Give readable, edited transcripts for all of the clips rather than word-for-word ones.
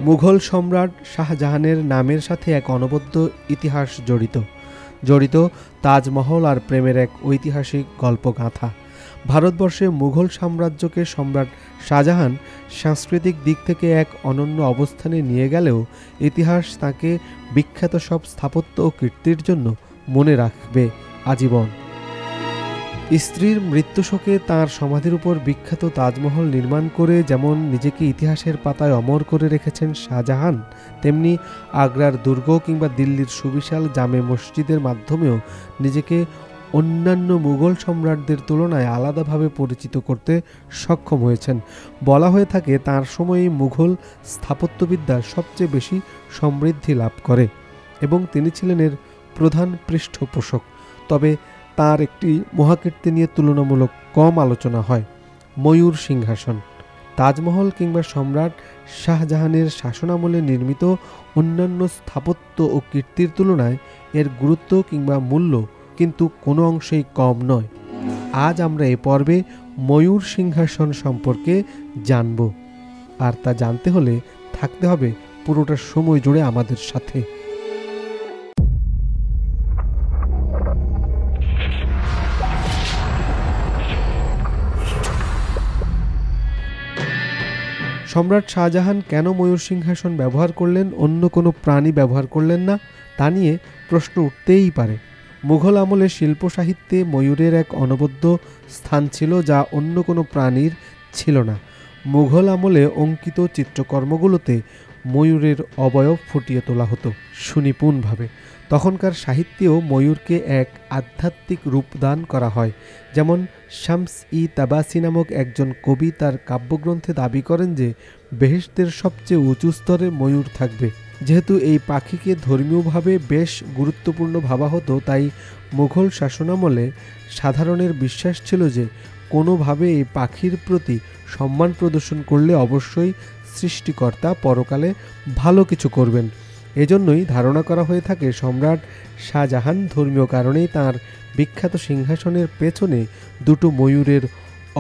মুঘল সম্রাট শাহজাহানের নামের সাথে এক অনবদ্য ইতিহাস জড়িত তাজমহল আর প্রেমের এক ঐতিহাসিক গল্পগাথা। ভারতবর্ষে মুঘল সাম্রাজ্যকে সম্রাট শাহজাহান সাংস্কৃতিক দিক থেকে এক অনন্য অবস্থানে নিয়ে গেলেও ইতিহাস তাকে বিখ্যাত সব স্থাপত্য ও কীর্তির জন্য মনে রাখবে আজীবন। স্ত্রীর মৃত্যুশোকে তাঁর সমাধির উপর বিখ্যাত তাজমহল নির্মাণ করে যেমন নিজেকে ইতিহাসের পাতায় অমর করে রেখেছেন শাহজাহান, তেমনি আগ্রার দুর্গ কিংবা দিল্লির সুবিশাল জামে মসজিদের মাধ্যমেও নিজেকে অন্যান্য মুঘল সম্রাটদের তুলনায় আলাদাভাবে পরিচিত করতে সক্ষম হয়েছেন। বলা হয়ে থাকে তাঁর সময়েই মুঘল স্থাপত্যবিদ্যা সবচেয়ে বেশি সমৃদ্ধি লাভ করে এবং তিনি ছিলেন এর প্রধান পৃষ্ঠপোষক। তবে তার একটি মহাকীর্তি নিয়ে তুলনামূলক কম আলোচনা হয়, ময়ূর সিংহাসন। তাজমহল কিংবা সম্রাট শাহজাহানের শাসনামলে নির্মিত অন্যান্য স্থাপত্য ও কীর্তির তুলনায় এর গুরুত্ব কিংবা মূল্য কিন্তু কোনো অংশেই কম নয়। আজ আমরা এ পর্বে ময়ূর সিংহাসন সম্পর্কে জানব, আর তা জানতে হলে থাকতে হবে পুরোটা সময় জুড়ে আমাদের সাথে। সম্রাট শাহজাহান কেন ময়ূর সিংহাসন ব্যবহার করলেন, অন্য কোনো প্রাণী ব্যবহার করলেন না, তা নিয়ে প্রশ্ন উঠতেই পারে। মুঘল আমলে শিল্প সাহিত্যে ময়ূরের এক অনবদ্য স্থান ছিল, যা অন্য কোনো প্রাণীর ছিল না। মুঘল আমলে অঙ্কিত চিত্রকর্মগুলোতে ময়ূরের অবয়ব ফুটিয়ে তোলা হতো সুনিপুণভাবে। তখনকার সাহিত্যেও ময়ূরকে এক আধ্যাত্মিক রূপ দান করা হয়। যেমন শামস-ই তাবাসি নামক একজন কবি তার কাব্যগ্রন্থে দাবি করেন যে বেহেশতের সবচেয়ে উঁচু স্তরে ময়ূর থাকবে। যেহেতু এই পাখিকে ধর্মীয়ভাবে বেশ গুরুত্বপূর্ণ ভাবা হতো, তাই মুঘল শাসনামলে সাধারণের বিশ্বাস ছিল যে কোনোভাবে এই পাখির প্রতি সম্মান প্রদর্শন করলে অবশ্যই সৃষ্টিকর্তা পরকালে ভালো কিছু করবেন। এজন্যই ধারণা করা হয়ে থাকে সম্রাট শাহজাহান ধর্মীয় কারণেই তাঁর বিখ্যাত সিংহাসনের পেছনে দুটো ময়ূরের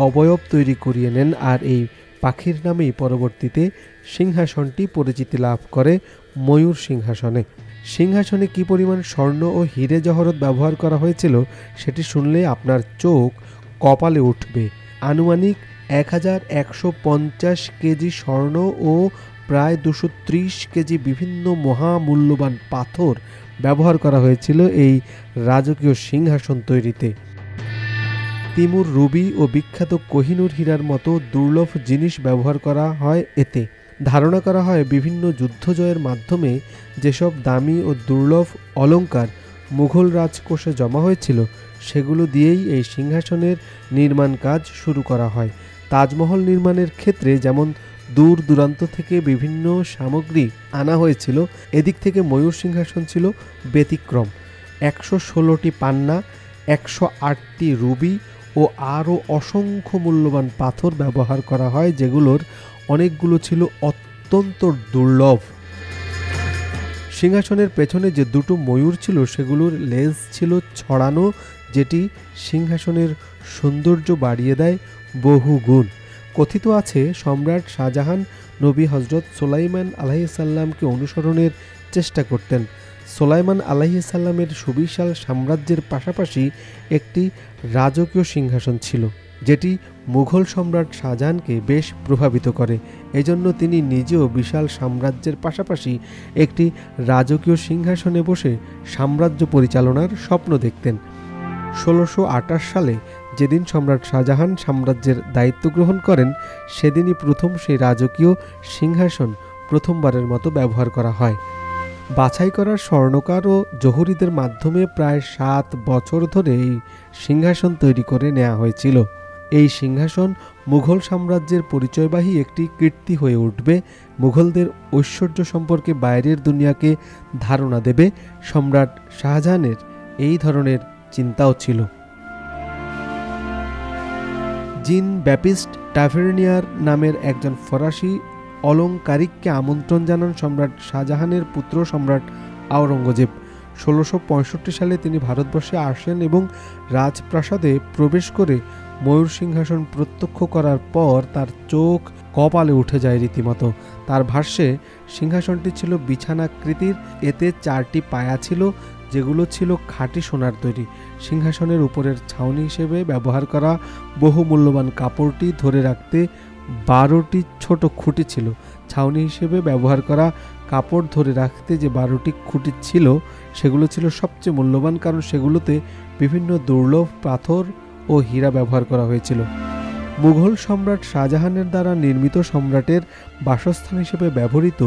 অবয়ব তৈরি করিয়ে নেন, আর এই পাখির নামেই পরবর্তীতে সিংহাসনটি পরিচিতি লাভ করে ময়ূর সিংহাসনে। সিংহাসনে কী পরিমাণ স্বর্ণ ও হিরে জহরত ব্যবহার করা হয়েছিল সেটি শুনলে আপনার চোখ কপালে উঠবে। আনুমানিক 1150 কেজি স্বর্ণ ও প্রায় 230 কেজি বিভিন্ন মহামূল্যবান পাথর ব্যবহার করা হয়েছিল এই রাজকীয় সিংহাসন তৈরিতে। তিমুর রুবি ও বিখ্যাত কোহিনূর হীরার মতো দুর্লভ জিনিস ব্যবহার করা হয় এতে। ধারণা করা হয় বিভিন্ন যুদ্ধ জয়ের মাধ্যমে যেসব দামি ও দুর্লভ অলঙ্কার মুঘল রাজকোষে জমা হয়েছিল সেগুলো দিয়েই এই সিংহাসনের নির্মাণ কাজ শুরু করা হয়। তাজমহল নির্মাণের ক্ষেত্রে যেমন দূর দূরান্ত থেকে বিভিন্ন সামগ্রী আনা হয়েছিল, এদিক থেকে ময়ূর সিংহাসন ছিল ব্যতিক্রম। 116টি পান্না, 108টি রুবি ও আরও অসংখ্য মূল্যবান পাথর ব্যবহার করা হয়, যেগুলোর অনেকগুলো ছিল অত্যন্ত দুর্লভ। সিংহাসনের পেছনে যে দুটো ময়ূর ছিল সেগুলোর লেজ ছিল ছড়ানো, যেটি সিংহাসনের সৌন্দর্য বাড়িয়ে দেয় বহু গুণ। কথিত আছে সম্রাট শাহজাহান নবী হজরত সুলাইমান আলাইহিসসালামকে অনুসরণের চেষ্টা করতেন। সুলাইমান আলাইহিসসালামের সুবিশাল সাম্রাজ্যের পাশাপাশি একটি রাজকীয় সিংহাসন ছিল, যেটি মুঘল সম্রাট শাহজাহানকে বেশ প্রভাবিত করে। এজন্য তিনি নিজেও বিশাল সাম্রাজ্যের পাশাপাশি একটি রাজকীয় সিংহাসনে বসে সাম্রাজ্য পরিচালনার স্বপ্ন দেখতেন। 1628 সালে যেদিন সম্রাট শাহজাহান সাম্রাজ্যের দায়িত্ব গ্রহণ করেন, সেদিনই প্রথম সেই রাজকীয় সিংহাসন প্রথমবারের মতো ব্যবহার করা হয়। বাছাই করা স্বর্ণকার ও জহুরিদের মাধ্যমে প্রায় 7 বছর ধরে এই সিংহাসন তৈরি করে নেওয়া হয়েছিল। এই সিংহাসন মুঘল সাম্রাজ্যের পরিচয়বাহী একটি কীর্তি হয়ে উঠবে, মুঘলদের ঐশ্বর্য সম্পর্কে বাইরের দুনিয়াকে ধারণা দেবে। সম্রাট শাহজাহানের এই ধরনের চিন্তাও ছিল। জিন ব্যাপিস্ট টাভেরনিয়ার নামের একজন ফরাসি অলংকারিককে আমন্ত্রণ জানান সম্রাট শাহজাহানের পুত্র সম্রাট আওরঙ্গজেব। 1665 সালে তিনি ভারতবর্ষে আসেন এবং রাজপ্রাসাদে প্রবেশ করে ময়ূর সিংহাসন প্রত্যক্ষ করার পর তার চোখ কপালে উঠে যায় রীতিমতো। তার ভাষ্যে সিংহাসনটি ছিল বিছানাকৃতির, এতে 4টি পায়া ছিল যেগুলো ছিল খাঁটি সোনার তৈরি। সিংহাসনের উপরের ছাউনি হিসেবে ব্যবহার করা বহু মূল্যবান কাপড়টি ধরে রাখতে 12টি ছোট খুঁটি ছিল। ছাউনি হিসেবে ব্যবহার করা কাপড় ধরে রাখতে যে 12টি খুঁটি ছিল সেগুলো ছিল সবচেয়ে মূল্যবান, কারণ সেগুলোতে বিভিন্ন দুর্লভ পাথর ও হীরা ব্যবহার করা হয়েছিল। মুঘল সম্রাট শাহজাহানের দ্বারা নির্মিত সম্রাটের বাসস্থান হিসেবে ব্যবহৃত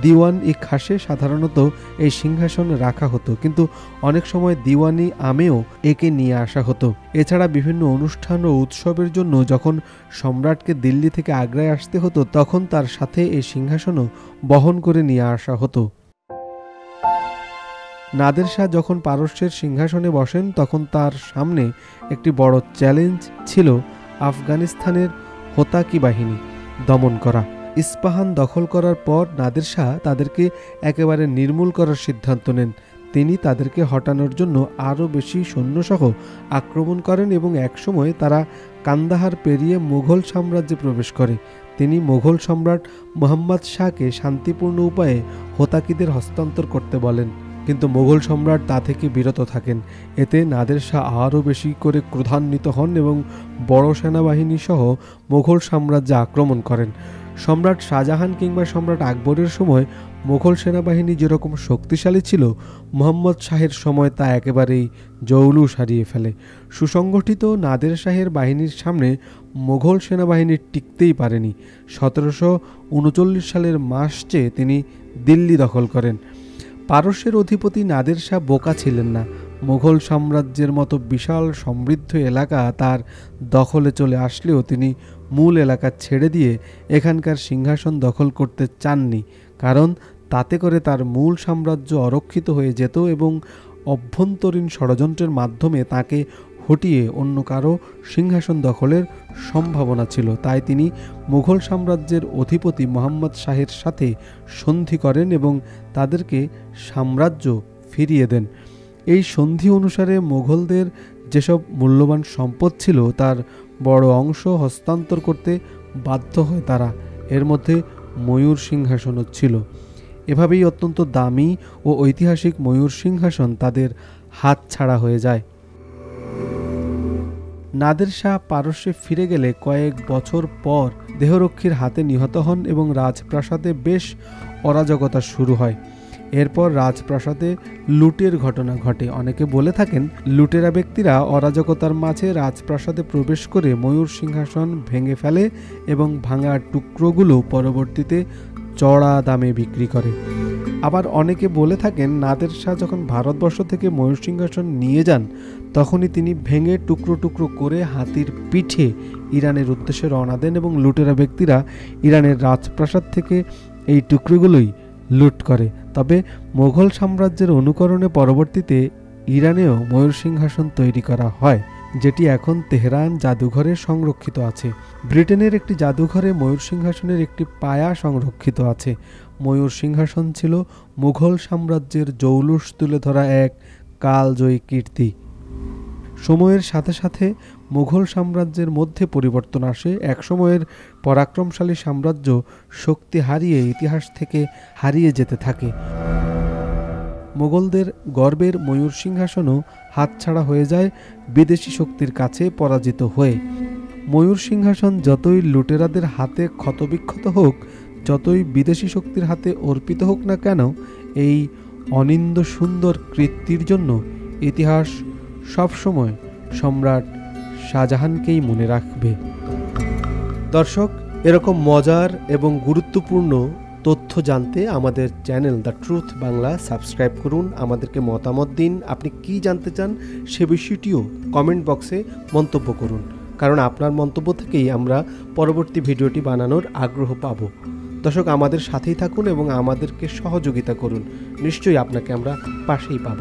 দিওয়ান-ই খাসে সাধারণত এই সিংহাসন রাখা হতো, কিন্তু অনেক সময় দিওয়ানি আমেও একে নিয়ে আসা হতো। এছাড়া বিভিন্ন অনুষ্ঠান ও উৎসবের জন্য যখন সম্রাটকে দিল্লি থেকে আগ্রায় আসতে হতো তখন তার সাথে এই সিংহাসনও বহন করে নিয়ে আসা হতো। নাদের শাহ যখন পারস্যের সিংহাসনে বসেন তখন তার সামনে একটি বড় চ্যালেঞ্জ ছিল আফগানিস্তানের হোতাকি বাহিনী দমন করা। ইস্পাহান দখল করার পর নাদের শাহ তাদেরকে একেবারে নির্মূল করার সিদ্ধান্ত নেন। তিনি তাদেরকে হটানোর জন্য আরও বেশি সৈন্যসহ আক্রমণ করেন এবং একসময় তারা কান্দাহার পেরিয়ে মুঘল সাম্রাজ্যে প্রবেশ করে। তিনি মুঘল সম্রাট মুহাম্মদ শাহকে শান্তিপূর্ণ উপায়ে হোতাকিদের হস্তান্তর করতে বলেন, কিন্তু মুঘল সম্রাট তা থেকে বিরত থাকেন। এতে নাদের শাহ আরও বেশি করে ক্রোধান্বিত হন এবং বড় সেনাবাহিনী সহ মুঘল সাম্রাজ্যে আক্রমণ করেন। সম্রাট শাহজাহান কিংবা সম্রাট আকবরের সময় মুঘল সেনাবাহিনী যেরকম শক্তিশালী ছিল, মুহাম্মদ শাহের সময় তা একেবারেই জৌলুস হারিয়ে ফেলে। সুসংগঠিত নাদের শাহের বাহিনীর সামনে মুঘল সেনাবাহিনী টিকতেই পারেনি। 1739 সালের মার্চে তিনি দিল্লি দখল করেন। পারস্যের অধিপতি নাদের শাহ বোকা ছিলেন না। মুঘল সাম্রাজ্যের মতো বিশাল সমৃদ্ধ এলাকা তার দখলে চলে আসলেও তিনি মূল এলাকা ছেড়ে দিয়ে এখানকার সিংহাসন দখল করতে চাননি, কারণ তাতে করে তার মূল সাম্রাজ্য অরক্ষিত হয়ে যেত এবং অভ্যন্তরীণ ষড়যন্ত্রের মাধ্যমে তাকে হটিয়ে অন্য কারো সিংহাসন দখলের সম্ভাবনা ছিল। তাই তিনি মুঘল সাম্রাজ্যের অধিপতি মুহাম্মদ শাহের সাথে সন্ধি করেন এবং তাদেরকে সাম্রাজ্য ফিরিয়ে দেন। এই সন্ধি অনুসারে মুঘলদের যেসব মূল্যবান সম্পদ ছিল তার বড় অংশ হস্তান্তর করতে বাধ্য হয় তারা। এর মধ্যে ময়ূর সিংহাসনও ছিল। এভাবেই অত্যন্ত দামি ও ঐতিহাসিক ময়ূর সিংহাসন তাদের হাত ছাড়া হয়ে যায়। নাদের শাহ পারস্যে ফিরে গেলে কয়েক বছর পর দেহরক্ষীর হাতে নিহত হন এবং রাজপ্রাসাদে বেশ অরাজকতা শুরু হয়। এরপর রাজপ্রাসাদে লুটের ঘটনা ঘটে। অনেকে বলে থাকেন লুটেরা ব্যক্তিরা অরাজকতার মাঝে রাজপ্রাসাদে প্রবেশ করে ময়ূর সিংহাসন ভেঙে ফেলে এবং ভাঙা টুকরোগুলো পরবর্তীতে চড়া দামে বিক্রি করে। আবার অনেকে বলে থাকেন নাদের শাহ যখন ভারতবর্ষ থেকে ময়ূর সিংহাসন নিয়ে যান তখনই তিনি ভেঙে টুকরো টুকরো করে হাতির পিঠে ইরানের উদ্দেশ্যে রওনা দেন এবং লুটেরা ব্যক্তিরা ইরানের রাজপ্রাসাদ থেকে এই টুকরোগুলোই লুট করে। তবে মুঘল সাম্রাজ্যের অনুকরণে পরবর্তীতে ইরানেও ময়ূর সিংহাসন তৈরি করা হয়, যেটি এখন তেহরান জাদুঘরে সংরক্ষিত আছে। ব্রিটেনের একটি জাদুঘরে ময়ূর সিংহাসনের একটি পায়া সংরক্ষিত আছে। ময়ূর সিংহাসন ছিল মুঘল সাম্রাজ্যের জৌলুস তুলে ধরা এক কালজয়ী কীর্তি। সময়ের সাথে সাথে মুঘল সাম্রাজ্যের মধ্যে পরিবর্তন আসে। এক সময়ের পরাক্রমশালী সাম্রাজ্য শক্তি হারিয়ে ইতিহাস থেকে হারিয়ে যেতে থাকে। মুঘলদের গর্বের ময়ূর সিংহাসনও হাতছাড়া হয়ে যায় বিদেশি শক্তির কাছে পরাজিত হয়ে। ময়ূর সিংহাসন যতই লুটেরাদের হাতে ক্ষতবিক্ষত হোক, যতই বিদেশি শক্তির হাতে অর্পিত হোক না কেন, এই অনিন্দ সুন্দর কীর্তির জন্য ইতিহাস সবসময় সম্রাট শাহজাহানকেই মনে রাখবে। দর্শক, এরকম মজার এবং গুরুত্বপূর্ণ তথ্য জানতে আমাদের channel the truth Bangla subscribe করুন। আমাদেরকে মতামত দিন, আপনি কি জানতে চান সে বিষয়টিও কমেন্ট বক্সে মন্তব্য করুন, কারণ আপনার মন্তব্য থেকেই আমরা পরবর্তী ভিডিওটি বানানোর আগ্রহ পাব। দর্শক, আমাদের সাথেই থাকুন এবং আমাদেরকে সহযোগিতা করুন। নিশ্চয়ই আপনাকে আমরা পাশেই পাব।